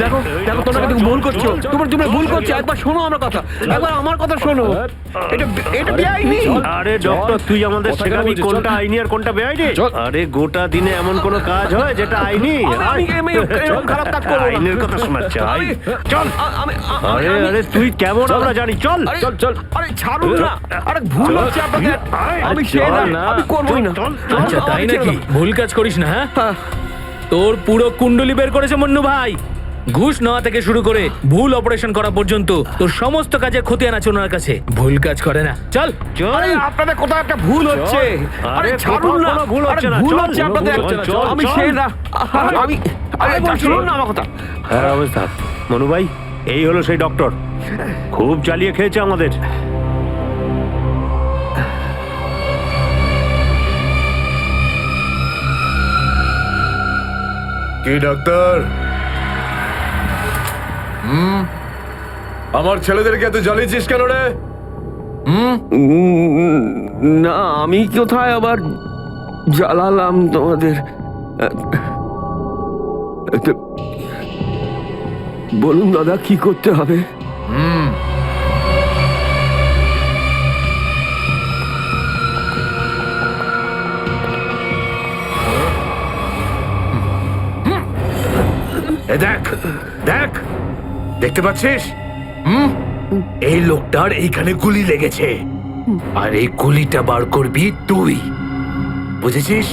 দেখো দেখো, তোমরা কিন্তু ভুল করছো, তোমরা ভুল করছো। একবার শোনো আমার কথা, একবার আমার কথা শোনো। এটা বেআইনি। আরে ডক্টর, তুই আমাদের শেখাবি কোনটা আইনি আর কোনটা বেআইনি? আরে গোটা দিনে এমন কোন কাজ হয় যেটা আইনি? আমি এরকম খারাপ কাজ করবো না। আইনের কথা শোনাচ্ছে, আই চল। আমি আরে আরে তুই কেমন আমরা জানি, চল চল চল। আরে ছাড়ুন না, আরে ভুল হচ্ছে আপনাদের। আমি সে না, আমি করবোই না। আচ্ছা তাই নাকি? ভুল কাজ করিস না। হ্যাঁ, তোর পুরো কুণ্ডলি বের করেছে মন্নু ভাই। ঘুষ নেওয়া থেকে শুরু করে ভুল অপারেশন করা পর্যন্ত তোর সমস্ত কাজে খতিয়ান আছে ওনার কাছে। ভুল কাজ করে না। চল আরে আপনাদের কোথাও একটা ভুল হচ্ছে। আরে ছাড়ুন না, ভুল হচ্ছে না, ভুল চল, হচ্ছে আপনাদের। চল, আমি চল। সে না, আমি আরে শুনুন না আমার কথা। হ্যাঁ অবস্থা মনু ভাই, এই হলো সেই ডক্টর, খুব জ্বালিয়ে খেয়েছে আমাদের। কি ডাক্তার? আমার ছেলেদেরকে এত জ্বালিয়েছিস কেন রে? না, আমি কোথায় আবার জ্বালালাম তোমাদের? বলুন দাদা, কি করতে হবে? দেখ দেখ, দেখতে পাচ্ছিস? এই লোকটার এইখানে গুলি লেগেছে, আর এই গুলিটা বার করবি তুই, বুঝেছিস?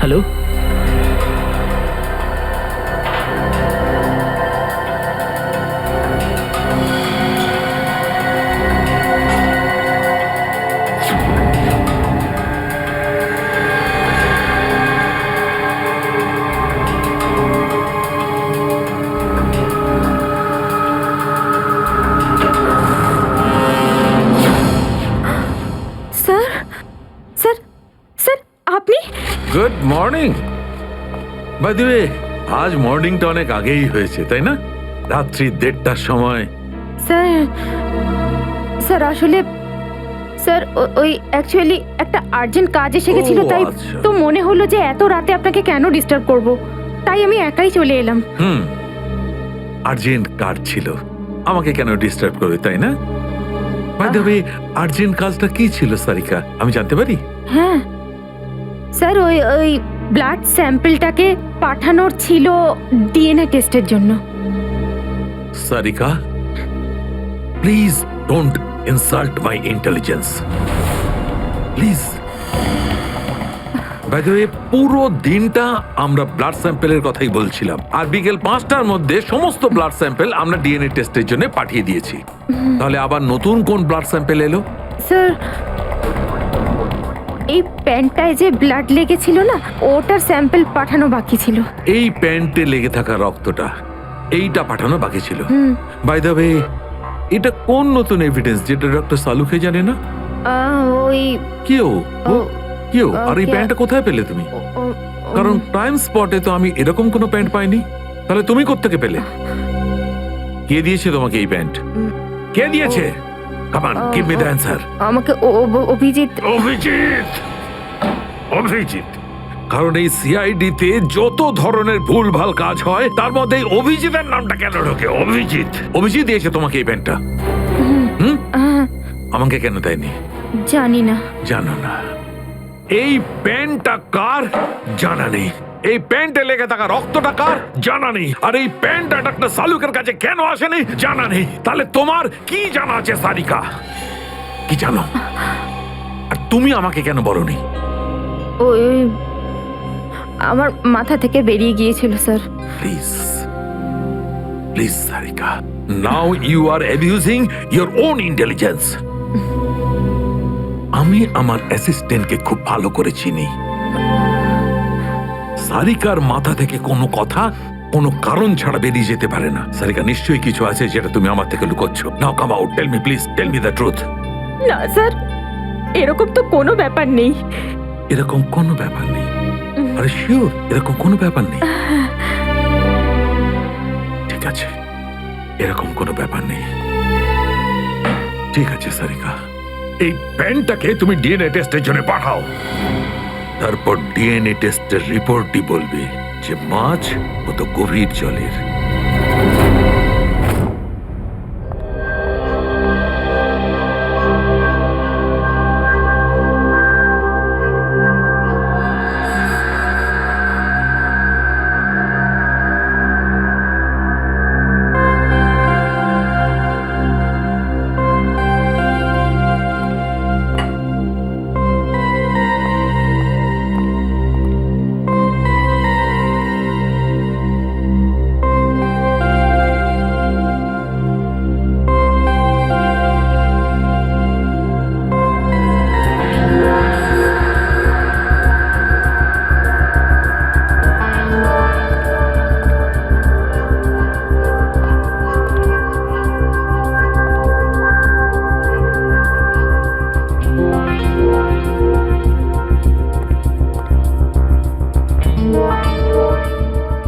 হ্যালো, স্যার স্যার স্যার আপনি? Good morning. By the way, আজ মর্নিংটা অনেক আগেই হয়েছে, তাই না? রাত্রি 1:30টার সময়। স্যার স্যার আসলে স্যার ওই অ্যাকচুয়ালি একটা আর্জেন্ট কাজ এসে গেছিল, ও, তাই আচ্ছা। তো মনে হলো যে এত রাতে আপনাকে কেন ডিস্টার্ব করব, তাই আমি একাই চলে এলাম। আর্জেন্ট কাজ ছিল, আমাকে কেন ডিস্টার্ব করবে, তাই না? বাই দ্য ওয়ে, আর্জেন্ট কাজটা কি ছিল সারিকা, আমি জানতে পারি? হ্যাঁ স্যার, ওই ওই ব্লাড স্যাম্পলটাকে পাঠানোর ছিল ডিএনএ টেস্টের জন্য। Sarika, please don't insult my intelligence, please. By the way, পুরো দিনটা আমরা ব্লাড স্যাম্পেলের কথাই বলছিলাম, আর বিকেল 5টার মধ্যে সমস্ত ব্লাড স্যাম্পেল আমরা ডিএনএ টেস্টের জন্য পাঠিয়ে দিয়েছি। তাহলে আবার নতুন কোন ব্লাড স্যাম্পেল এলো? স্যার, এই প্যান্টটায় যে ব্লাড লেগেছিল না, ওটার স্যাম্পল পাঠানো বাকি ছিল। এই প্যান্টে লেগে থাকা রক্তটা, এইটা পাঠানো বাকি ছিল। বাই দ্য ওয়ে, এটা কোন নতুন এভিডেন্স যেটা ডক্টর সালুকে জানে না? ওই কেউ ও, কেউ? আর এই ওকে। প্যান্টটা কোথায় পেলে তুমি? কারণ টাইম স্পটে তো আমি এরকম কোনো প্যান্ট পাইনি। তাহলে তুমি কোত্থেকে পেলে? কে দিয়েছে তোমাকে এই প্যান্ট? কে দিয়েছে? Come on, give me the answer. আমাকে অভিজিৎ। অভিজিৎ, অভিজিৎ। কারণ এই সিআইডি তে যত ধরনের ভুলভাল কাজ হয় তার মধ্যে এই অভিজিতের নামটা কেন ঢোকে? অভিজিৎ, অভিজিৎ দিয়েছে তোমাকে এই প্যান্টটা? আমাকে কেন দেয়নি? জানি না। জানো না? এই প্যান্টটা কার? জানা নেই। এই প্যান্টে লেগে থাকা রক্তটা কার? জানা নেই। আর এই প্যান্টটা ডাক্তার সালুকের কাছে কেন আসেনি? জানা নেই। তাহলে তোমার কি জানা আছে সারিকা? কি জানো? আর তুমি আমাকে কেন বলনি? ওই আমার মাথা থেকে বেরিয়ে গিয়েছিল sir. Please, please Sarika, now you are abusing your own intelligence. আমি আমার অ্যাসিস্ট্যান্টকে খুব ভালো করে চিনি। সারিকার মাথা থেকে কোনো কথা কোনো কারণ ছাড়া বেরিয়ে যেতে পারে না। সারিকা, নিশ্চয়ই কিছু আছে যেটা তুমি আমার থেকে লুকোচ্ছ। Now come out, tell me please, tell me the truth. না স্যার, এরকম তো কোনো ব্যাপার নেই। এরকম কোনো ব্যাপার নেই? আরে শিওর, এরকম কোনো ব্যাপার নেই? ঠিক আছে, এরকম কোনো ব্যাপার নেই। ঠিক আছে সারিকা, এই প্যান্টটাকে তুমি ডিএনএ টেস্টের জন্য পাঠাও। তারপর ডিএনএ টেস্টের রিপোর্টই বলবে যে মাছ কত গভীর জলের।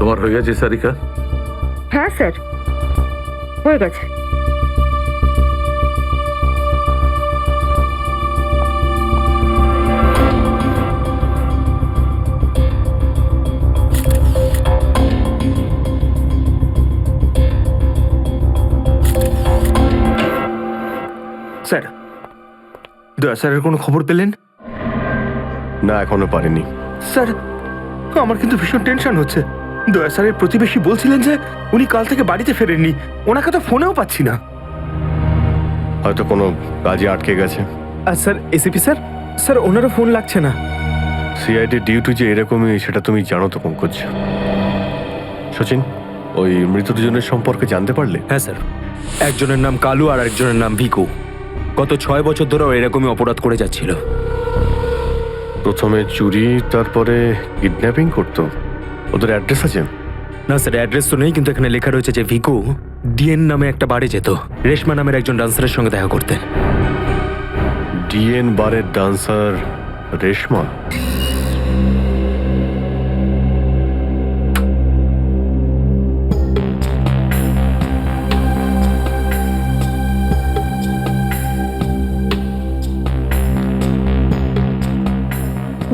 তোমার হয়ে গেছে সারিকা? হ্যাঁ স্যার, হয়ে গেছে। স্যার, দয়া স্যারের কোনো খবর পেলেন? না, এখনো পারিনি। স্যার, আমার কিন্তু ভীষণ টেনশন হচ্ছে। দয়া স্যারের প্রতিবেশী বলছিলেন যে উনি কাল থেকে বাড়িতে ফেরেননি। ওনাকে তো ফোনেও পাচ্ছি না। হয়তো কোনো কাজে আটকে গেছে। আর স্যার, এসিপি স্যার, স্যার ওনারও ফোন লাগছে না। সিআইডি ডিউটি যে এরকমই সেটা তুমি জানো তো পঙ্কজ। সচিন, ওই মৃত দুজনের সম্পর্কে জানতে পারলে? হ্যাঁ স্যার, একজনের নাম কালু আর একজনের নাম ভিকু। গত 6 বছর ধরে এরকমই অপরাধ করে যাচ্ছিল। প্রথমে চুরি, তারপরে কিডন্যাপিং করতো। ওদের অ্যাড্রেস আছে? না স্যার, অ্যাড্রেস তো নেই, কিন্তু এখানে লেখা রয়েছে যে ভিকু ডিএন নামে একটা বারে যেত রেশমা নামের একজন ডান্সারের সঙ্গে দেখা করতে। ডিএন বারের ডান্সার রেশমা?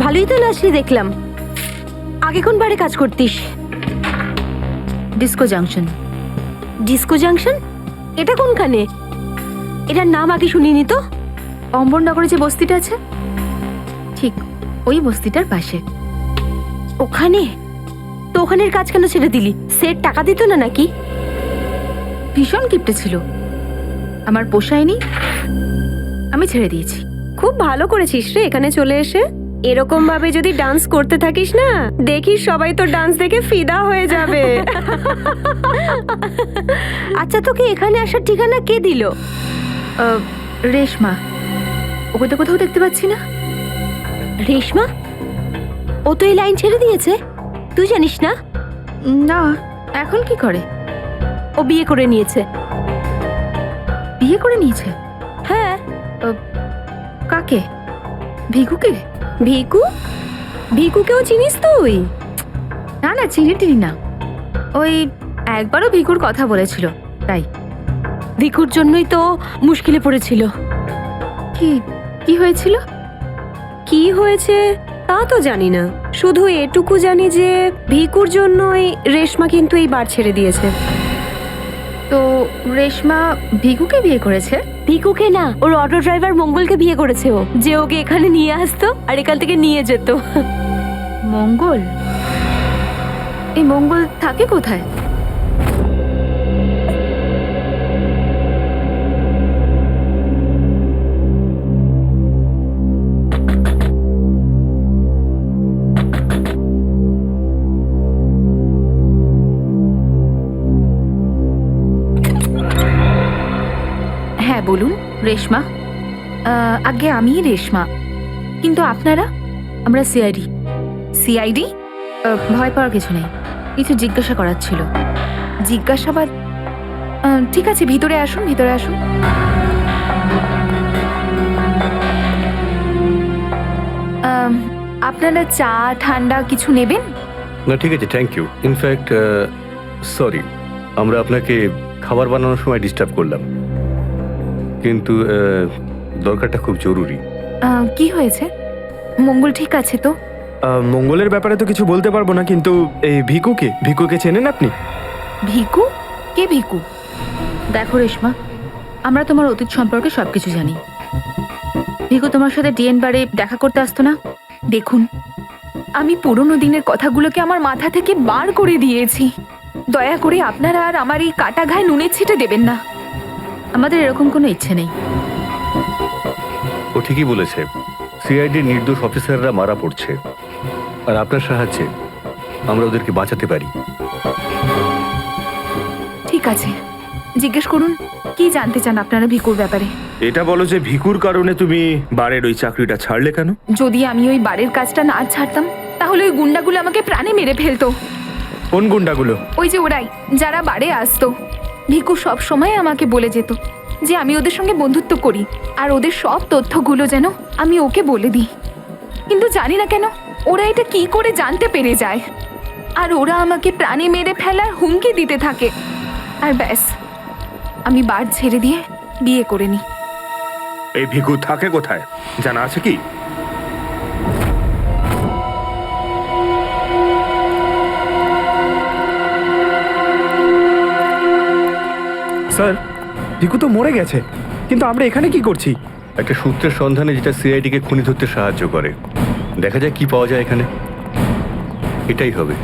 ভালোই তো লাশি দেখলাম। আগে কোন বারে কাজ করতিস? Disco junction. Disco junction? এটা কোনখানে? এটার নাম আগে শুনিনি তো। অম্বরনগরে যে বস্তিটা আছে, ঠিক ওই বস্তিটার পাশে। ওখানে? তো ওখানের কাজ কেন ছেড়ে দিলি? সেট টাকা দিত না নাকি? ভীষণ কিপটে ছিল, আমার পোষায়নি, আমি ছেড়ে দিয়েছি। খুব ভালো করেছিস রে এখানে চলে এসে। এরকম ভাবে যদি ডান্স করতে থাকিস না, দেখিস সবাই তোর ডান্স দেখে ফিদা হয়ে যাবে। আচ্ছা, তোকে এখানে আসার ঠিকানা কে দিল? রেশমা। ওকে তো কোথাও দেখতে পাচ্ছি না। রেশমা? ও তো এই লাইন ছেড়ে দিয়েছে, তুই জানিস না? না, এখন কি করে? ও বিয়ে করে নিয়েছে। বিয়ে করে নিয়েছে? হ্যাঁ। কাকে? ভিকুকে? ভিকু? ভিকুকেও চিনিস তুই? না না, চিনি টিনি না। ওই একবারও ভিকুর কথা বলেছিল, তাই। ভিকুর জন্যই তো মুশকিলে পড়েছিল। কি কি হয়েছিল? কি হয়েছে তা তো জানি না, শুধু এটুকু জানি যে ভিকুর জন্যই রেশমা কিন্তু এই বার ছেড়ে দিয়েছে। তো রেশমা ভিকুকে বিয়ে করেছে? ভিকুকে না, ওর অটো ড্রাইভার মঙ্গলকে বিয়ে করেছে ও, যে ওকে এখানে নিয়ে আসতো আর এখান থেকে নিয়ে যেত। মঙ্গল? এই মঙ্গল থাকে কোথায়? হ্যাঁ বলুন। রেশমা? আগে আমি রেশমা, কিন্তু আপনারা? আমরা সিআইডি। সিআইডি? ভয় পাওয়ার কিছু নেই, কিছু জিজ্ঞাসা করার ছিল। জিজ্ঞাসাবাদ? ঠিক আছে, ভিতরে আসুন, ভিতরে আসুন। আপনারা চা ঠান্ডা কিছু নেবেন? না ঠিক আছে, থ্যাংক ইউ। ইনফ্যাক্ট সরি, আমরা আপনাকে খাবার বানানোর সময় ডিস্টার্ব করলাম, কিন্তু দরকারটা খুব জরুরি। কি হয়েছে? মঙ্গল ঠিক আছে তো? মঙ্গলের ব্যাপারে তো কিছু বলতে পারবো না, কিন্তু এই ভিকুকে চেনেন আপনি? ভিকু? কে ভিকু? দেখো রেশমা, আমরা তোমার অতীত সম্পর্কে সবকিছু জানি। ভিকু তোমার সাথে ডিএন বারে দেখা করতে আসতো না? দেখুন, আমি পুরনো দিনের কথাগুলোকে আমার মাথা থেকে বার করে দিয়েছি। দয়া করে আপনারা আর আমার এই কাটা ঘায়ে নুনের ছিটে দেবেন না। আমাদের এরকম কোনো ইচ্ছে নেই। ও ঠিকই বলেছে, সিআইডির নির্দোষ অফিসাররা মারা পড়ছে, আর আপনার সাহায্যে আমরা ওদেরকে বাঁচাতে পারি। ঠিক আছে, জিজ্ঞেস করুন, কি জানতে চান আপনারা ভিকুর ব্যাপারে? এটা বলো যে ভিকুর কারণে তুমি বারের ওই চাকরিটা ছাড়লে কেন? যদি আমি ওই বাড়ির কাজটা না ছাড়তাম, তাহলে ওই গুন্ডাগুলো আমাকে প্রাণে মেরে ফেলতো। কোন গুন্ডাগুলো? ওই যে ওরাই, যারা বাড়ে আসতো। ভিকু সব সময় আমাকে বলে যেত যে আমি ওদের সঙ্গে বন্ধুত্ব করি, আর ওদের সব তথ্যগুলো যেন আমি ওকে বলে দিই। কিন্তু জানি না কেন ওরা এটা কি করে জানতে পেরে যায়, আর ওরা আমাকে প্রাণে মেরে ফেলার হুমকি দিতে থাকে। আর ব্যাস, আমি বার ছেড়ে দিয়ে বিয়ে করে নিই। এই ভিকু থাকে কোথায় জানা আছে কি? স্যার, ভিকু তো মরে গেছে, কিন্তু আমরা এখানে কি করছি? একটা সূত্রের সন্ধানে যেটা সিআইডিকে খুনি ধরতে সাহায্য করে। দেখা যায় কি পাওয়া যায় এখানে। এটাই হবে।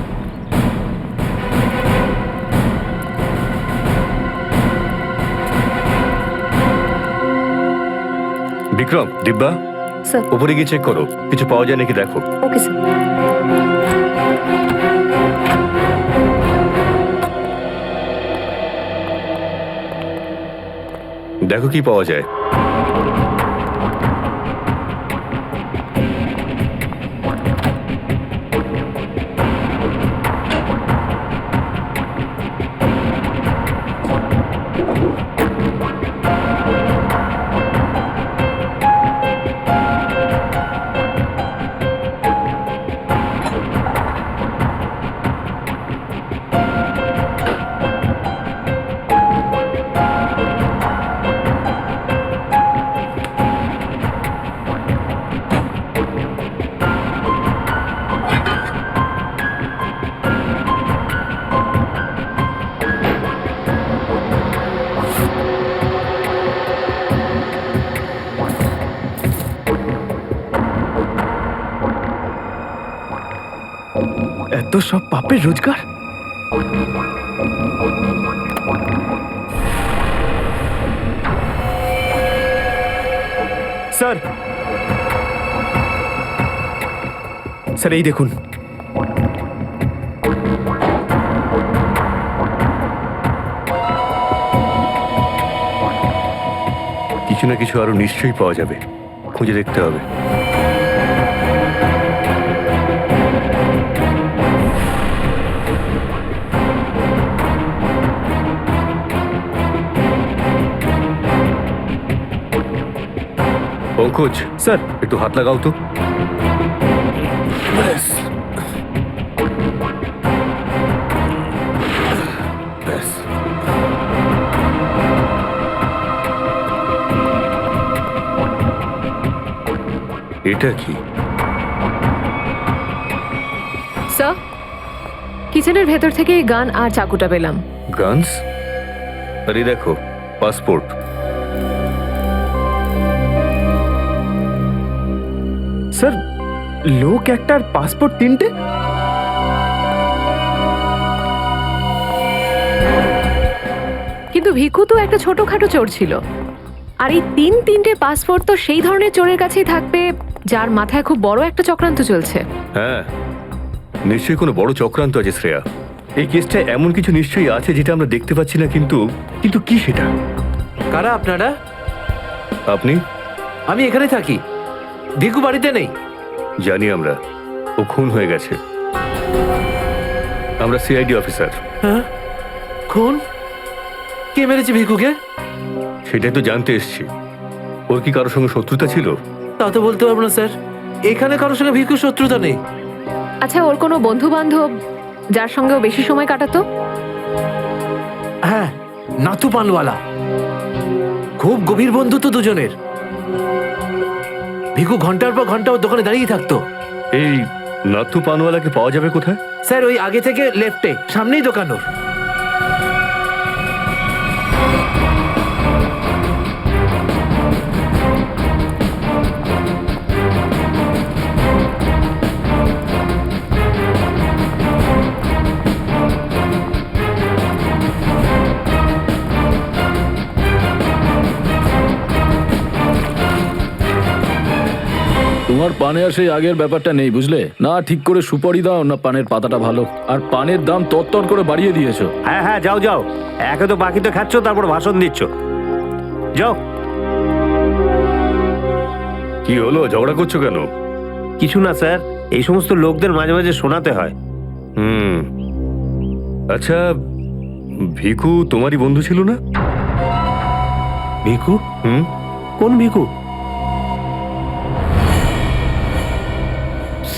বিক্রম, দিব্যা, স্যার। উপরে গিয়ে চেক করো, কিছু পাওয়া যায় নাকি দেখো। Okay sir. দেখো কি পাওয়া যায়। এত সব পাপের রোজগার? স্যার, স্যার এই দেখুন। কিছু না কিছু আরো নিশ্চয়ই পাওয়া যাবে, খুঁজে দেখতে হবে। পঙ্কজ, স্যার, একটু হাত লাগাও তো। এটা কি? স্যার, কিচেনের ভেতর থেকে এই গান আর চাকুটা পেলাম। গানস? আরে দেখো, পাসপোর্ট। স্যার, লোক একটার পাসপোর্ট তিনটে? কিন্তু ভিকু তো একটা ছোটখাটো চোর ছিল, আর এই তিনটে পাসপোর্ট তো সেই ধরনের চোরের কাছেই থাকবে যার মাথায় খুব বড় একটা চক্রান্ত চলছে। হ্যাঁ, নিশ্চয়ই কোনো বড় চক্রান্ত আছে শ্রেয়া। এই কেসটা এমন কিছু নিশ্চয়ই আছে যেটা আমরা দেখতে পাচ্ছি না, কিন্তু কিন্তু কি সেটা? কারা আপনারা? আপনি? আমি এখানে থাকি, ভিকু বাড়িতে নেই। জানি আমরা, ও খুন হয়ে গেছে। আমরা সিআইডি অফিসার। হ্যাঁ, খুন? কে মেরেছে ভিকুকে? সেটাই তো জানতে এসছি। ওর কি কারোর সঙ্গে শত্রুতা ছিল? তা তো বলতে পারবো না স্যার, এখানে কারোর সঙ্গে ভিকুর শত্রুতা নেই। আচ্ছা, ওর কোনো বন্ধু বান্ধব যার সঙ্গে ও বেশি সময় কাটাতো? হ্যাঁ, নাতু পানওয়ালা। খুব গভীর বন্ধুত্ব দুজনের। ভিকু ঘন্টার পর ঘন্টা ওর দোকানে দাঁড়িয়ে থাকতো। এই নাতু পানওয়ালাকে পাওয়া যাবে কোথায়? স্যার, ওই আগে থেকে লেফটে, সামনেই দোকান ওর। তোমার পানে আর সেই আগের ব্যাপারটা নেই, বুঝলে না? ঠিক করে সুপারি দাও না পানের পাতাটা ভালো, আর পানের দাম তরতর করে বাড়িয়ে দিয়েছো। হ্যাঁ হ্যাঁ, যাও যাও, একে তো বাকি তো খাচ্ছ, তারপর ভাষণ দিচ্ছ। যাও। কি হলো, ঝগড়া করছো কেন? কিছু না স্যার, এই সমস্ত লোকদের মাঝে মাঝে শোনাতে হয়। আচ্ছা, ভিকু তোমারই বন্ধু ছিল না? ভিকু? হুম। কোন ভিকু?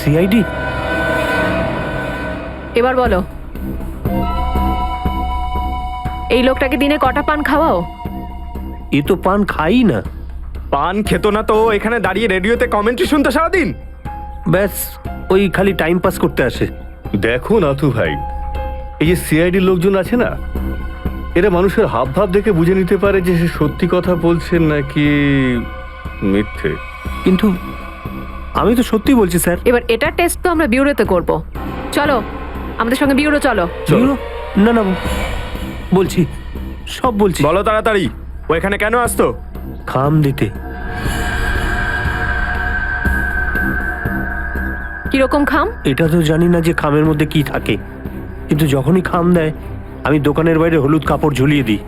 সিআইডি? এবার বলো, এই লোকটাকে দিনে কটা পান খাওয়াও? এ তো পান খাই না। পান খেত না তো এখানে দাঁড়িয়ে রেডিওতে কমেন্ট্রি শুনতো সারাদিন? ব্যাস, ওই খালি টাইম পাস করতে আসে। দেখো নাথু ভাই, এই যে সিআইডি লোকজন আছে না, এরা মানুষের হাব ভাব দেখে বুঝে নিতে পারে যে সে সত্যি কথা বলছে নাকি মিথ্যে। কিন্তু আমি তো সত্যি বলছি স্যার। এবার এটার টেস্ট তো আমরা বিউরোতে করব। চলো আমাদের সঙ্গে বিউরো চলো। চলো। না না, বলছি, সব বলছি। বলো তাড়াতাড়ি, ও এখানে কেন আসতো? খাম দিতে। কিরকম খাম? এটা তো জানি না যে খামের মধ্যে কি থাকে, কিন্তু যখনই খাম দেয় আমি দোকানের বাইরে হলুদ কাপড় ঝুলিয়ে দিই,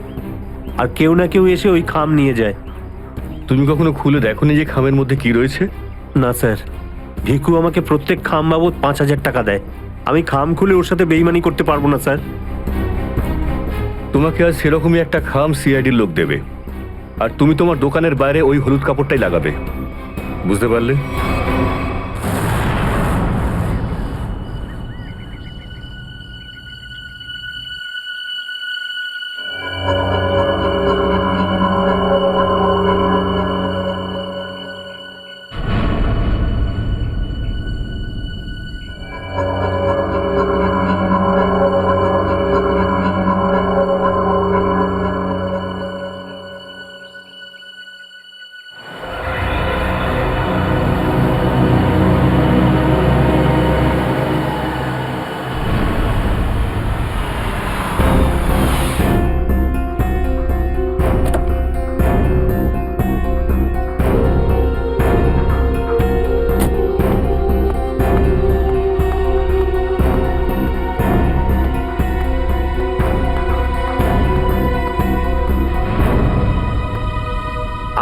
আর কেউ না কেউ এসে ওই খাম নিয়ে যায়। তুমি কখনো খুলে দেখোনি যে খামের মধ্যে কি রয়েছে? না স্যার, ভিকু আমাকে প্রত্যেক খাম বাবদ 5,000 টাকা দেয়। আমি খাম খুলে ওর সাথে বেইমানি করতে পারবো না স্যার। তোমাকে আজ সেরকমই একটা খাম সিআইডির লোক দেবে, আর তুমি তোমার দোকানের বাইরে ওই হলুদ কাপড়টাই লাগাবে। বুঝতে পারলে?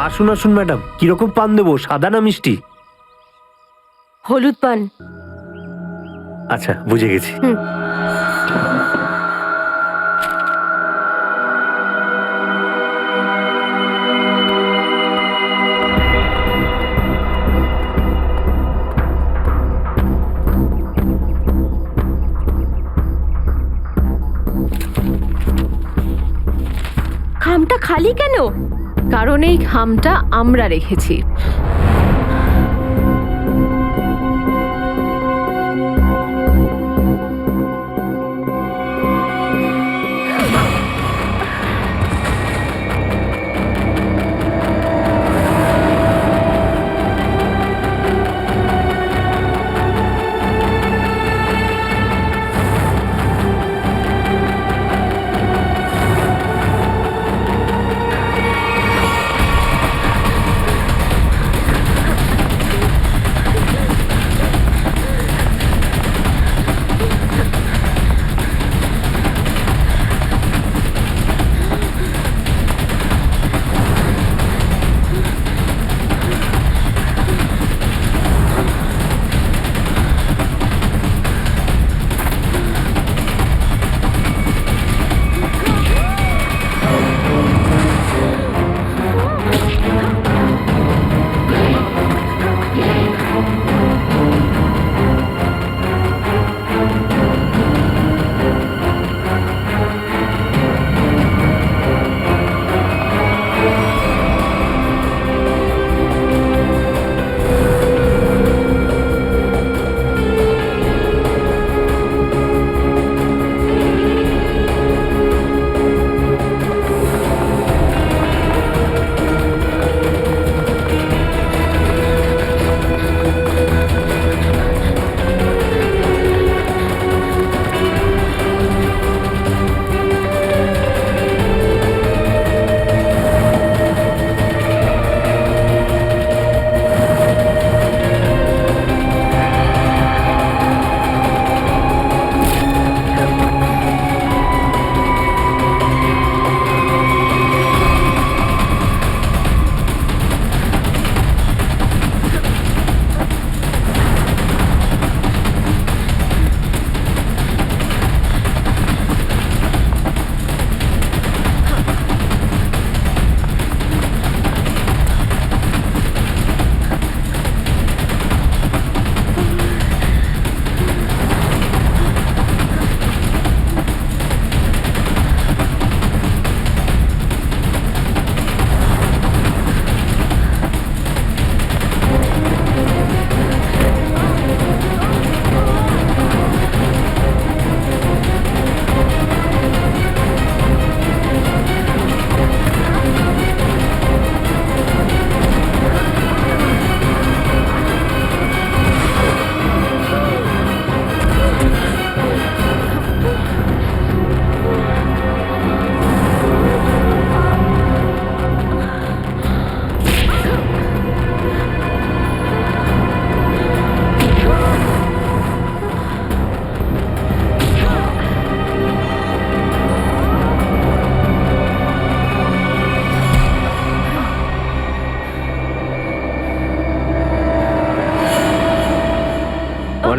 আসুন আসুন ম্যাডাম, কিরকম পান দেবো, সাদা না মিষ্টি? হলুদ পান। আচ্ছা, বুঝে গেছি। খামটা খালি কেন? কারণ এই খামটা আমরা রেখেছি।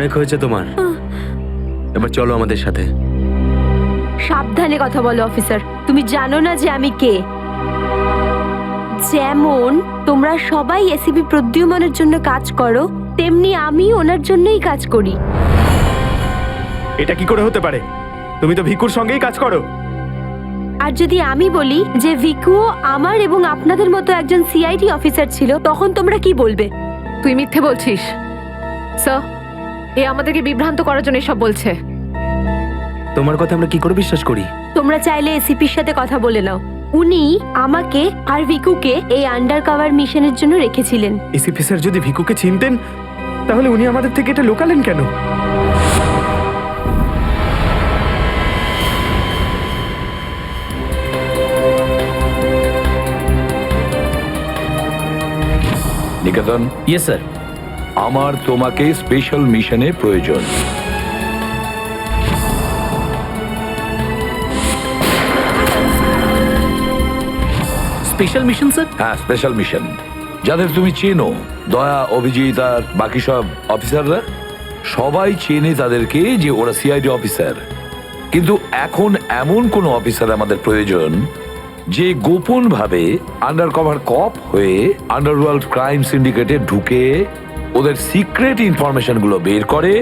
অনেক হয়েছে তোমার, এবার চলো আমাদের সাথে। সাবধানে কথা বলো অফিসার, তুমি জানো না যে আমি কে। যেমন তোমরা সবাই এসিপি প্রদ্যুম্নের জন্য কাজ করো, তেমনি আমি ওনার জন্যই কাজ করি। এটা কি করে হতে পারে? তুমি তো ভিকুর সঙ্গেই কাজ করো। আর যদি আমি বলি যে ভিকুও আমার এবং আপনাদের মতো একজন সিআইডি অফিসার ছিল, তখন তোমরা কি বলবে? তুই মিথ্যে বলছিস স্যার। এ আমাদেরকে বিভ্রান্ত করার জন্য এসব বলছে। তোমার কথা আমরা কি করে বিশ্বাস করি? তোমরা চাইলে এসিপির সাথে কথা বলে নাও। উনি আমাকে আর ভিকুকে এই আন্ডার কভার মিশনের জন্য রেখেছিলেন। এসিপি স্যার যদি ভিকুকে চিনতেন তাহলে উনি আমাদের থেকে এটা লুকালেন কেন? নিকেতন, ইয়েস স্যার। আমার তোমাকে স্পেশাল মিশনে প্রয়োজন। Special mission sir? হ্যাঁ, স্পেশাল মিশন। যাদের তুমি চেনো, দয়া, অভিজিৎ আর বাকি সব অফিসাররা, সবাই চেনে তাদেরকে যে ওরা সিআইডি অফিসার। কিন্তু এখন এমন কোন অফিসার আমাদের প্রয়োজন যে গোপন ভাবে আন্ডার কভার কপ হয়ে আন্ডারওয়ার্ল্ড ক্রাইম সিন্ডিকেটে ঢুকে ওদের সিক্রেট ইনফরমেশন গুলো বের করে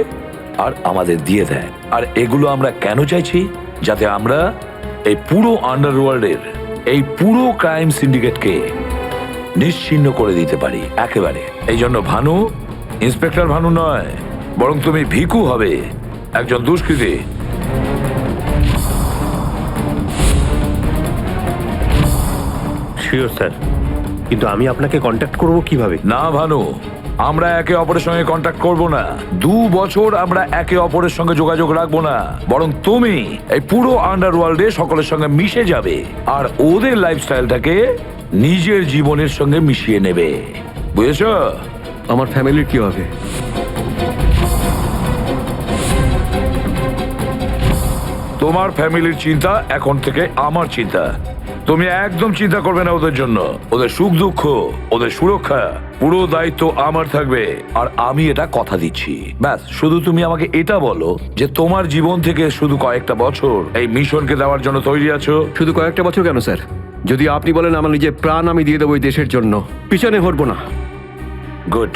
আর আমাদের দিয়ে দেয়। আর এগুলো আমরা কেন চাইছি? যাতে আমরা এই পুরো আন্ডারওয়ার্ল্ডের এই পুরো ক্রাইম সিন্ডিকেটকে নিশ্চিহ্ন করে দিতে পারি একেবারে। এই জন্য ভানু ইন্সপেক্টর ভানু নয়, বরং তুমি ভিকু হবে, একজন দুষ্কৃতী। শিওর স্যার, কিন্তু আমি আপনাকে কন্ট্যাক্ট করব কিভাবে? না ভানু, আমরা একে অপরের সঙ্গে কন্ট্যাক্ট করব না। 2 বছর আমরা একে অপরের সঙ্গে যোগাযোগ রাখবো না, বরং তুমি এই পুরো আন্ডারওয়ার্ল্ডে সকলের সঙ্গে মিশে যাবে আর ওদের লাইফস্টাইলটাকে নিজের জীবনের সঙ্গে মিশিয়ে নেবে। বুঝেছ? আমার ফ্যামিলির কি হবে? তোমার ফ্যামিলির চিন্তা এখন থেকে আমার চিন্তা। তুমি একদম চিন্তা করবে না ওদের জন্য। ওদের সুখ দুঃখ, ওদের সুরক্ষা, পুরো দায়িত্ব আমার থাকবে। আর আমি এটা কথা দিচ্ছি। ব্যাস, শুধু তুমি আমাকে এটা বলো যে তোমার জীবন থেকে শুধু কয়েকটা বছর এই মিশনকে দেওয়ার জন্য তৈরি আছো। শুধু কয়েকটা বছর কেন স্যার? যদি আপনি বলেন আমার নিজের প্রাণ আমি দিয়ে দেবো এই দেশের জন্য, পিছনে হটবো না। গুড।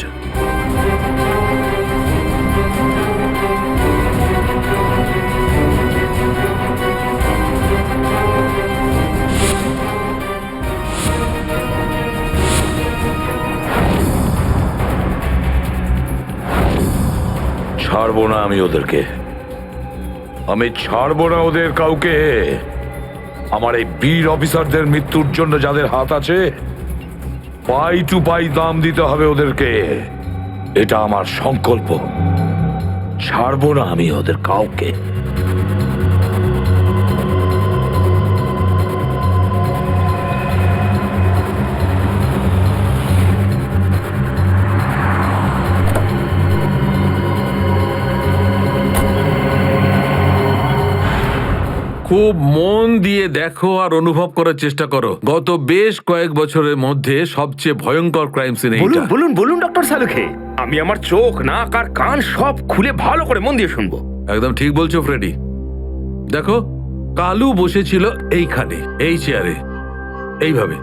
ছাড়বো না আমি ওদেরকে, আমি ছাড়বো না ওদের কাউকে। আমার এই বীর অফিসারদের মৃত্যুর জন্য যাদের হাত আছে, পাই টু পাই দাম দিতে হবে ওদেরকে। এটা আমার সংকল্প। ছাড়বো না আমি ওদের কাউকে। খুব মন দিয়ে দেখো আর অনুভব করার চেষ্টা করো। গত বেশ কয়েক বছরের মধ্যে সবচেয়ে ভয়ঙ্কর ক্রাইম সিন বলুন এইটা। বলুন বলুন ডক্টর সালুখে, আমি আমার চোখ, নাক আর কান সব খুলে ভালো করে মন দিয়ে শুনবো। একদম ঠিক বলছো ফ্রেডি। দেখো, কালু বসেছিল এইখানে, এই চেয়ারে, এইভাবে।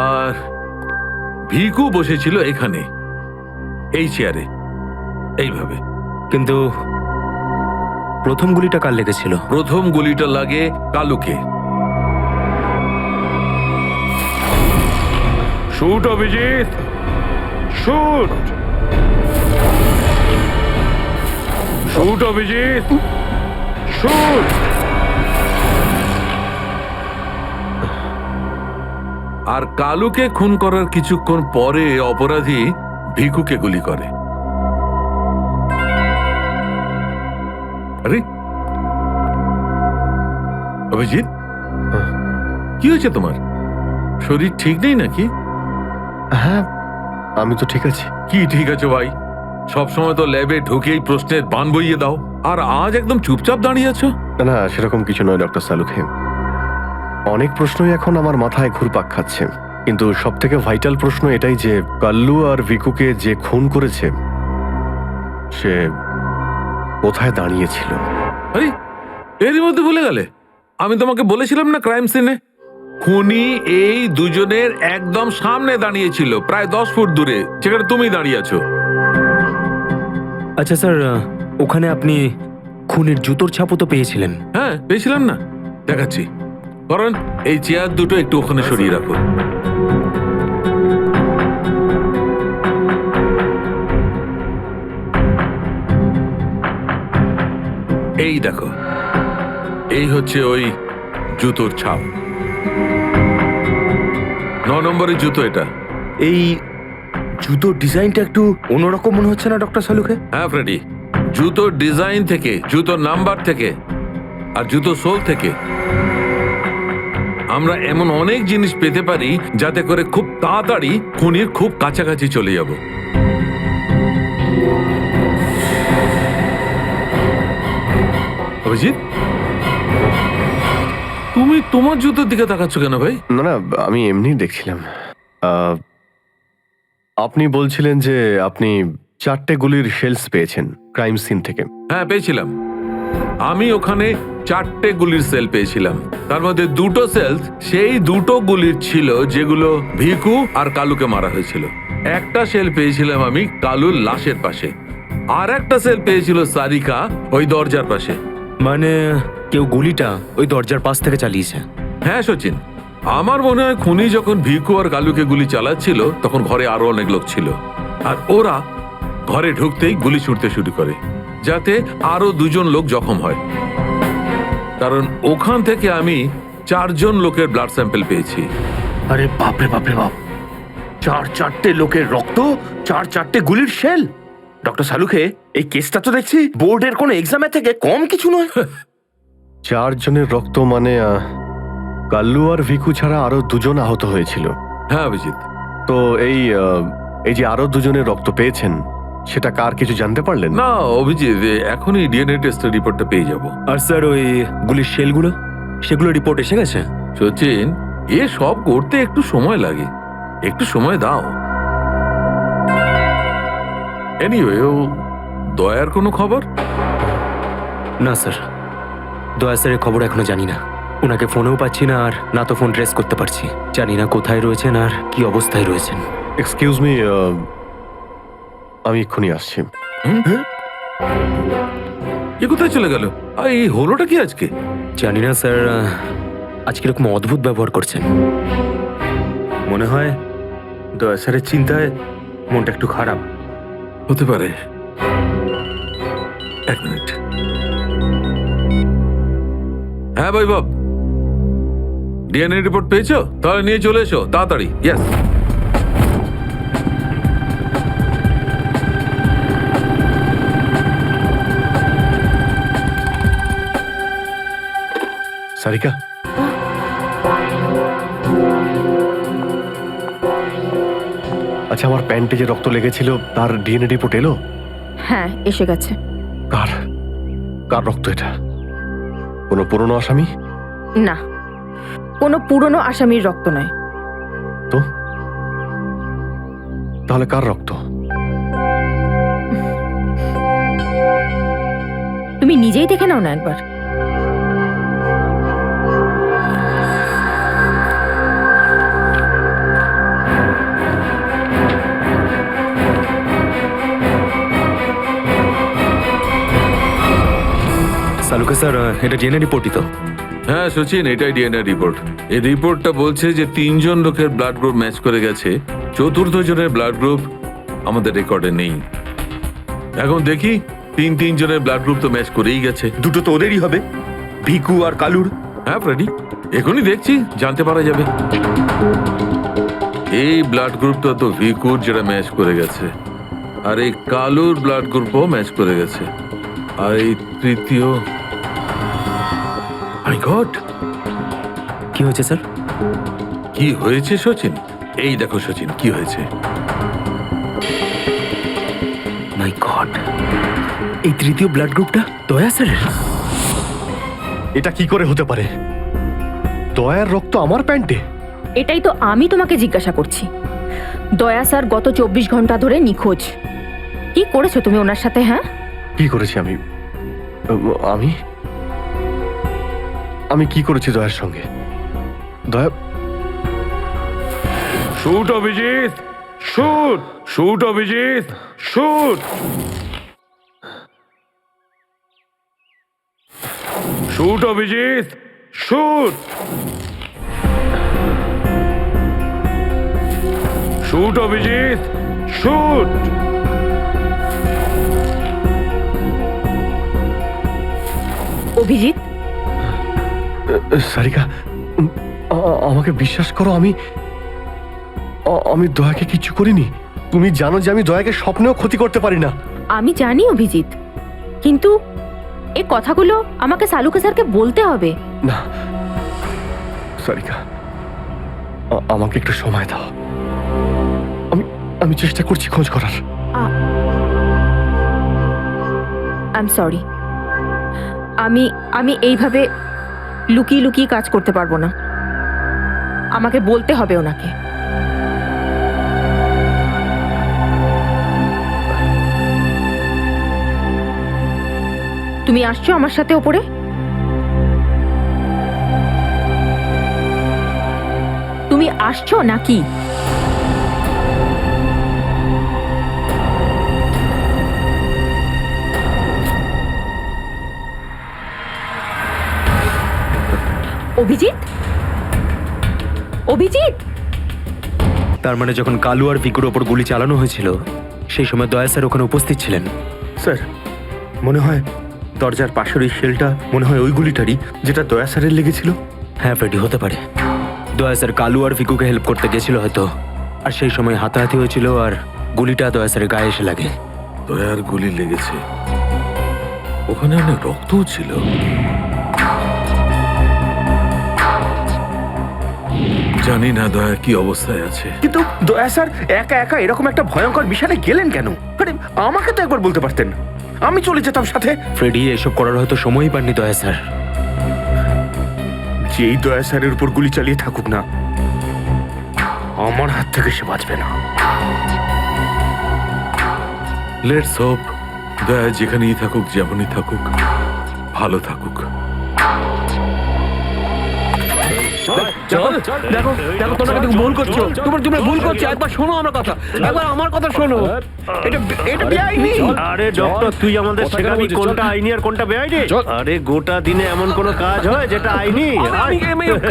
আর ভিকু বসেছিল এখানে, এই চেয়ারে, এইভাবে। কিন্তু প্রথম গুলিটা কার লেগেছিল? প্রথম গুলিটা লাগে কালুকে। Shoot Abhijit, shoot. Shoot Abhijit, shoot. আর কালুকে খুন করার কিছুক্ষণ পরে অপরাধী ভিকুকে গুলি করে। আরে অভিজিৎ, কি হয়েছে তোমার? শরীর ঠিক নেই নাকি? হ্যাঁ, আমি তো ঠিক আছি। কি ঠিক আছে ভাই? সবসময় তো ল্যাবে ঢুকেই প্রশ্নের বান বইয়ে দাও, আর আজ একদম চুপচাপ দাঁড়িয়ে আছো। না, সেরকম কিছু নয় ডক্টর সালুখে। অনেক প্রশ্নই এখন আমার মাথায় ঘুরপাক খাচ্ছে, কিন্তু সব থেকে ভাইটাল প্রশ্ন এটাই যে কাল্লু আর ভিকুকে যে খুন করেছে সে কোথায় দাঁড়িয়েছিল? আরে এরই মধ্যে ভুলে গেলে? আমি তোমাকে বলেছিলাম না ক্রাইম সিনে খুনি এই দুজনের একদম সামনে দাঁড়িয়েছিল, প্রায় 10 ফুট দূরে, যেখানে তুমি দাঁড়িয়ে আছো। আচ্ছা স্যার, ওখানে আপনি খুনির জুতোর ছাপও তো পেয়েছিলেন। হ্যাঁ পেয়েছিলাম না, দেখাচ্ছি। কারণ এই চেয়ার দুটো একটু ওখানে সরিয়ে রাখো। এই দেখো, এই হচ্ছে ওই জুতোর ছাপ। 9 নম্বরের জুতো এটা। এই জুতোর ডিজাইনটা একটু অন্যরকম মনে হচ্ছে না ডক্টর সালুকে? হ্যাঁ ফ্রেডি, জুতোর ডিজাইন থেকে, জুতোর নাম্বার থেকে আর জুতো সোল থেকে আমরা এমন অনেক জিনিস পেতে পারি যাতে করে খুব তাড়াতাড়ি খুনির খুব কাছাকাছি চলে যাব। অভিজিৎ, তুমি তোমার জুতোর দিকে তাকাচ্ছ কেন ভাই? না না, আমি এমনি দেখছিলাম। আপনি বলছিলেন যে আপনি 4টে গুলির শেলস পেয়েছেন ক্রাইম সিন থেকে। হ্যাঁ পেয়েছিলাম। আমি ওখানে 4টে গুলির সেল পেয়েছিলাম। তার মধ্যে 2টো সেল সেই 2টো গুলির ছিল যেগুলো ভিকু আর কালুকে মারা হয়েছিল। একটা সেল পেয়েছিলাম আমি কালুর লাশের পাশে, আর একটা সেল পেয়েছিল সারিকা ওই দরজার পাশে। মানে কেউ গুলিটা ওই দরজার পাশ থেকে চালিয়েছে? হ্যাঁ সচিন, আমার মনে হয় খুনি যখন ভিকু আর কালুকে গুলি চালাচ্ছিল তখন ঘরে আরো অনেক লোক ছিল, আর ওরা ঘরে ঢুকতেই গুলি ছুটতে শুরু করে যাতে আরো 2জন লোক জখম হয়। কারণ ওখান থেকে আমি 4জন লোকের ব্লাড স্যাম্পল পেয়েছি। আরে বাপরে বাপরে বাপ, 4টে লোকের রক্ত, 4টে গুলির শেল! ডক্টর সালুকে, এই কেসটা তো দেখছি বোর্ডের কোনো এক্সামের থেকে কম কিছু নয়। 4 জনের রক্ত মানে কাল্লু আর ভিকু ছাড়া আরো 2জন আহত হয়েছিল। হ্যাঁ অভিজিৎ। তো এই যে আরো 2জনের রক্ত পেয়েছেন, সেটা কার কিছু জানতে পারলেন? না অভিজিৎ, এখনই ডিএনএ টেস্টের রিপোর্টটা পেয়ে যাব। আর স্যার ওই গুলির শেলগুলো, সেগুলো রিপোর্ট এসে গেছে? সচিন, এ সব করতে একটু সময় লাগে, একটু সময় দাও। এনিওয়ে, ও দয়ার কোনো খবর? না স্যার, দয়া স্যারের খবর এখনো জানি না। ওনাকে ফোনেও পাচ্ছি না, আর না তো ফোন ট্রেস করতে পারছি। জানি না কোথায় রয়েছেন আর কি অবস্থায় রয়েছেন। এক্সকিউজ মি, আমি এক্ষুনি আসছি। এ কোথায় চলে গেল? এই হলোটা কি আজকে? জানি না স্যার, আজকে এরকম অদ্ভুত ব্যবহার করছেন। মনে হয় দয়া স্যারের চিন্তায় মনটা একটু খারাপ। হতে পারে। 1 মিনিট। হ্যাঁ ভাই বাব, ডিএনএ রিপোর্ট পেয়েছো? তাহলে নিয়ে চলে এসো তাড়াতাড়ি। ইয়েস। সারিকা, আচ্ছা, আমার প্যান্টে যে রক্ত লেগেছিল তার ডিএনএ রিপোর্ট এলো? হ্যাঁ এসে গেছে। কার কার রক্ত এটা? কোনো পুরনো আসামি? না, কোনো পুরনো আসামির রক্ত নয়। তো তাহলে কার রক্ত? তুমি নিজেই দেখে নাও না একবার। সালুকে স্যার, এটা ডিএনএ রিপোর্টই তো? হ্যাঁ সচিন, এটাই ডিএনএ রিপোর্ট। এই রিপোর্টটা বলছে যে 3জন লোকের ব্লাড গ্রুপ ম্যাচ করে গেছে, 4র্থ জনের ব্লাড গ্রুপ আমাদের রেকর্ডে নেই। এখন দেখি, 3 জনের ব্লাড গ্রুপ তো ম্যাচ করেই গেছে। 2টো তো ওদেরই হবে, ভিকু আর কালুর। হ্যাঁ ফ্রেডি, এখনই দেখছি, জানতে পারা যাবে। এই ব্লাড গ্রুপটা তো ভিকুর, যেটা ম্যাচ করে গেছে, আর এই কালুর ব্লাড গ্রুপও ম্যাচ করে গেছে, আর এই তৃতীয়। মাই গড, কি হয়েছে স্যার? কি হয়েছে সচিন? এই দেখো সচিন, কি হয়েছে। মাই গড, এই তৃতীয় ব্লাড গ্রুপটা দয়া স্যারের? এটা কি করে হতে পারে? দয়ার রক্ত আমার প্যান্টে? এটাই তো আমি তোমাকে জিজ্ঞাসা করছি। দয়া স্যার গত 24 ঘন্টা ধরে নিখোঁজ। কি করেছো তুমি ওনার সাথে? হ্যাঁ, কি করেছি আমি? আমি আমি কি করেছি দয়ার সঙ্গে? দয়া shoot Abhijit, shoot, shoot Abhijit, shoot, shoot Abhijit, shoot, shoot Abhijit, shoot. Abhijit, Sarika, আমাকে বিশ্বাস করো, আমি দয়াকে কিচ্ছু করিনি। তুমি জানো যে আমি দয়াকে স্বপ্নেও ক্ষতি করতে পারি না। আমি জানি অভিজিৎ, কিন্তু এই কথাগুলো আমাকে সালুকে স্যারকে বলতে হবে। না সারিকা, আমাকে একটু সময় দাও। আমি চেষ্টা করছি খোঁজ করার। আই এম সরি, আমি এইভাবে লুকিয়ে লুকিয়ে কাজ করতে পারবো না। আমাকে বলতে হবে ওনাকে। তুমি আসছো আমার সাথে ওপরে? তুমি আসছো নাকি? অভিজিৎ, অভিজিৎ! তার মানে যখন কালু আর ভিকুর ওপর গুলি চালানো হয়েছিল সেই সময় দয়া স্যার ওখানে উপস্থিত ছিলেন। স্যার, মনে হয় দরজার পাশের ওই শেলটা মনে হয় ওই গুলিটারই, যেটা দয়া স্যারের লেগেছিল। হ্যাঁ ফ্রেডি, হতে পারে। দয়া স্যার কালু আর ভিকুকে হেল্প করতে গেছিল হয়তো, আর সেই সময় হাতাহাতি হয়েছিল আর গুলিটা দয়া স্যারের গায়ে এসে লাগে। দয়ার গুলি লেগেছে, ওখানে অনেক রক্তও ছিল। জানি না দয়া কি অবস্থায় আছে। কিন্তু দয়া স্যার একা একা এরকম একটা ভয়ঙ্কর বিষয়ে গেলেন কেন? আরে আমাকে তো একবার বলতে পারতেন, আমি চলে যেতাম সাথে। ফ্রেডি, এসব করার হয়তো সময়ই পাননি দয়া স্যার। যেই দয়া স্যারের উপর গুলি চালিয়ে থাকুক না, আমার হাত থেকে সে বাঁচবে না। লেটস হোপ দয়া যেখানেই থাকুক, যেমনই থাকুক, ভালো থাকুক। দেখো দেখো, তোমরা কিন্তু ভুল করছো। তোমরা ভুল করছো। একবার শোনো আমার কথা, একবার আমার কথা শোনো। এটা বেআইনি। আরে ডক্টর, তুই আমাদের শেখাবি কোনটা আইনি আর কোনটা বেআইনি? আরে গোটা দিনে এমন কোন কাজ হয় যেটা আইনি?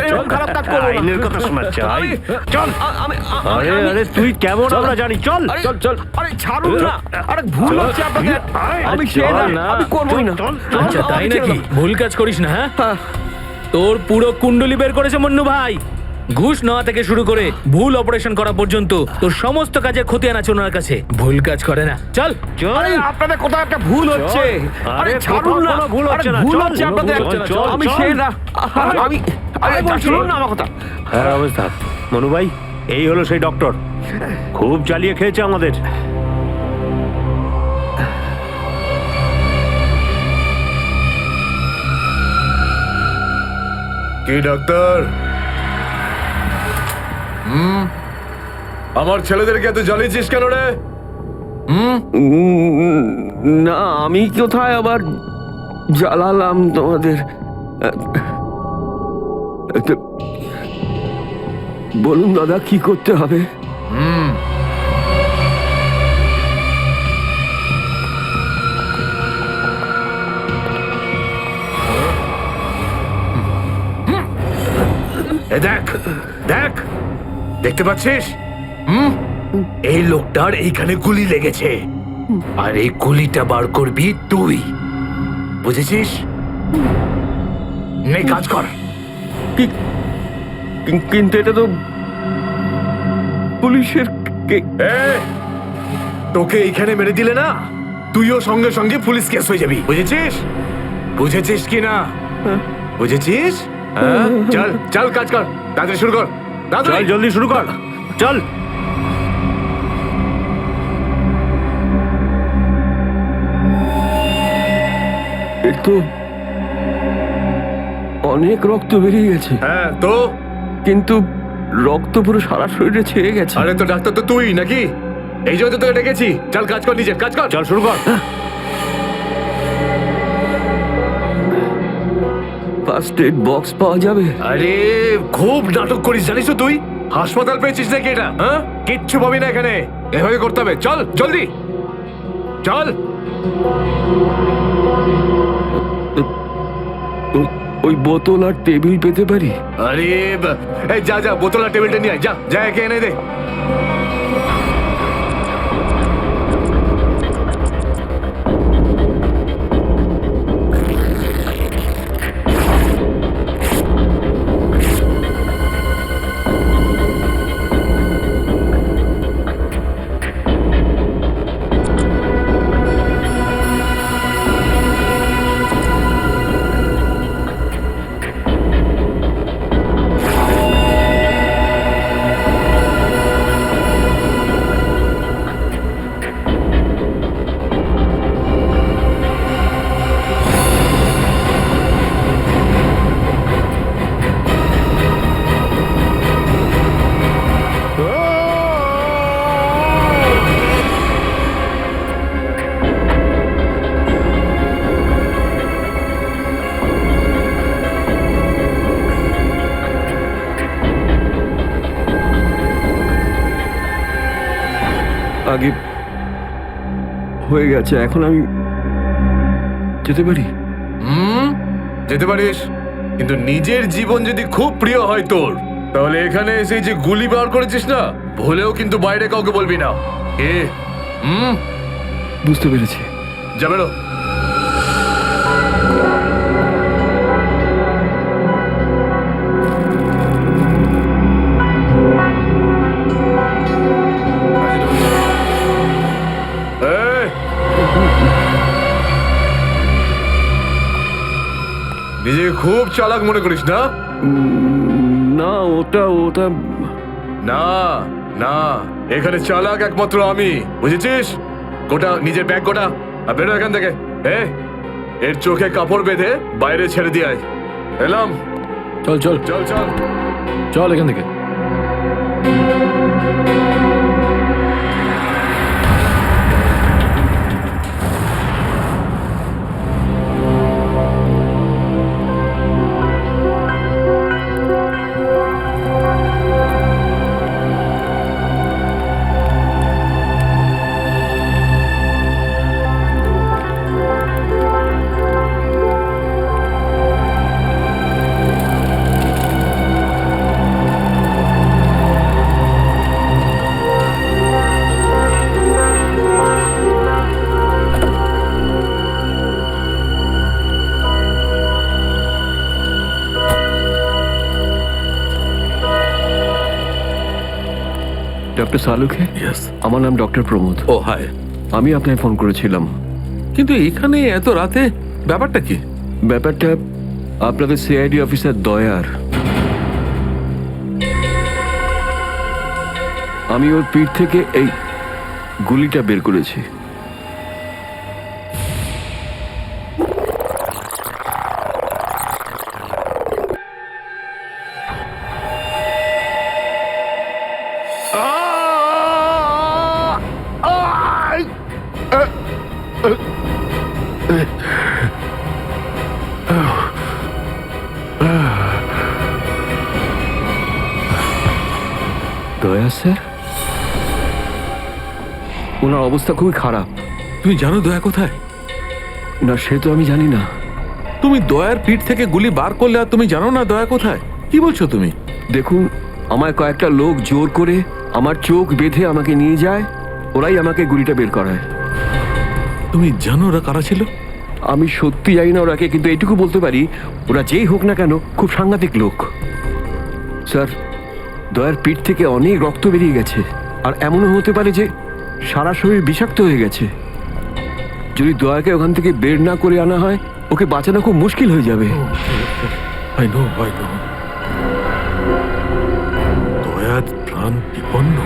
এরকম খারাপ কাজ করব না। আইনের কথা শোনাচ্ছে। চল। আরে আরে তুই কেমন আমরা জানি। চল চল চল। আরে ছাড়ুন না। আরে ভুল হচ্ছে আপনাদের। আমি সেই না, আমি করবই না। আচ্ছা তাই নাকি? ভুল কাজ করিস না। হ্যাঁ, তোর পুরো কুণ্ডলি বের করেছে মন্নু ভাই। ঘুষ নেওয়া থেকে শুরু করে ভুল অপারেশন করা পর্যন্ত তোর সমস্ত কাজে খতিয়ান আছে ওনার কাছে। ভুল কাজ করে না। চল। আরে আপনাদের কোথাও একটা ভুল হচ্ছে। আরে ছাড়ুন না। ভুল হচ্ছে না। ভুল হচ্ছে আপনাদের। আমি সেই না। আরে শুনুন না আমার কথা। হ্যাঁ অবস্থা মনু ভাই, এই হলো সেই ডক্টর। খুব জ্বালিয়ে খেয়েছে আমাদের। কি ডাক্তার? আমার ছেলেদেরকে এত জ্বালিয়েছিস কেন রে? না, আমি কোথায় আবার জ্বালালাম তোমাদের? বলুন দাদা, কি করতে হবে? দেখ দেখ, দেখতে পাচ্ছিস? এই লোকটার এইখানে গুলি লেগেছে, আর এই গুলিটা বার করবি তুই, বুঝেছিস? নে কাজ কর। কিন্তু এটা তো পুলিশের। তোকে এইখানে মেরে দিলে না, তুইও সঙ্গে সঙ্গে পুলিশ কেস হয়ে যাবি, বুঝেছিস? বুঝেছিস কি না? বুঝেছিস? চল চল, কাজ কর, তাড়াতাড়ি শুরু কর। চল জলদি শুরু কর, চল। তো অনেক রক্ত বেরিয়ে গেছে। হ্যাঁ তো, কিন্তু রক্ত পুরো সারা শরীরে ছেয়ে গেছে। আরে তো ডাক্তার তো তুই নাকি? এই জন্য তো তোকে ডেকেছি। চল কাজ কর, নিজের কাজ কর। চল শুরু কর। ফার্স্ট এড বক্স পাওয়া যাবে? আরে খুব নাটক করিস জানিস তো তুই? হাসপাতাল পেয়েছিস নাকি এটা? হ্যাঁ, কিচ্ছু পাবি না এখানে। এভাবে করতে হবে। চল জলদি চল। ওই বোতল আর টেবিল পেতে পারি? আরে এই যা যা, বোতল আর টেবিলটা নিয়ে আয়। যা যা, একে এনে দে। আগে হয়ে গেছে, এখন আমি যেতে পারি? যেতে পারিস, কিন্তু নিজের জীবন যদি খুব প্রিয় হয় তোর, তাহলে এখানে এসে যে গুলি বার করেছিস না, ভুলেও কিন্তু বাইরে কাউকে বলবি না। বুঝতে পেরেছি। যাবে না? নিজেকে খুব চালাক মনে করিস না? না, ওটা না না, এখানে চালাক একমাত্র আমি, বুঝেছিস? গোটা নিজের ব্যাগ গোটা আর বেরো এখান থেকে। এর চোখে কাপড় বেঁধে বাইরে ছেড়ে দিয়ে আয়। এলাম। চল চল চল চল চল এখান থেকে। ডক্টর সালুখে? ইয়েস। আমার নাম ডক্টর প্রমোদ। ও হাই। আমি আপনাকে ফোন করেছিলাম। কিন্তু এখানে এত রাতে ব্যাপারটা কি? ব্যাপারটা আপনাদের সিআইডি অফিসার দয়ার। আমি ওর পিঠ থেকে এই গুলিটা বের করেছি। দয়া স্যার, ওনার অবস্থা খুবই খারাপ। তুমি জানো দয়া কোথায়? না, সে তো আমি জানি না। তুমি দয়ার পিঠ থেকে গুলি বার করলে আর তুমি জানো না দয়া কোথায়? কি বলছো তুমি? দেখুন, আমায় কয়েকটা লোক জোর করে আমার চোখ বেঁধে আমাকে নিয়ে যায়, ওরাই আমাকে গুলিটা বের করায়। তুমি জানো ওরা কারা ছিল? আমি সত্যি জানি না ওরাকে, কিন্তু এইটুকু বলতে পারি ওরা যেই হোক না কেন খুব সাংঘাতিক লোক। স্যার, দয়ার পিঠ থেকে অনেক রক্ত বেরিয়ে গেছে, আর এমনও হতে পারে যে সারা শরীর বিষাক্ত হয়ে গেছে। যদি দয়াকে ওখান থেকে বের না করে আনা হয়, ওকে বাঁচানো খুব মুশকিল হয়ে যাবে। I know. দয়ার প্রাণ বিপন্ন।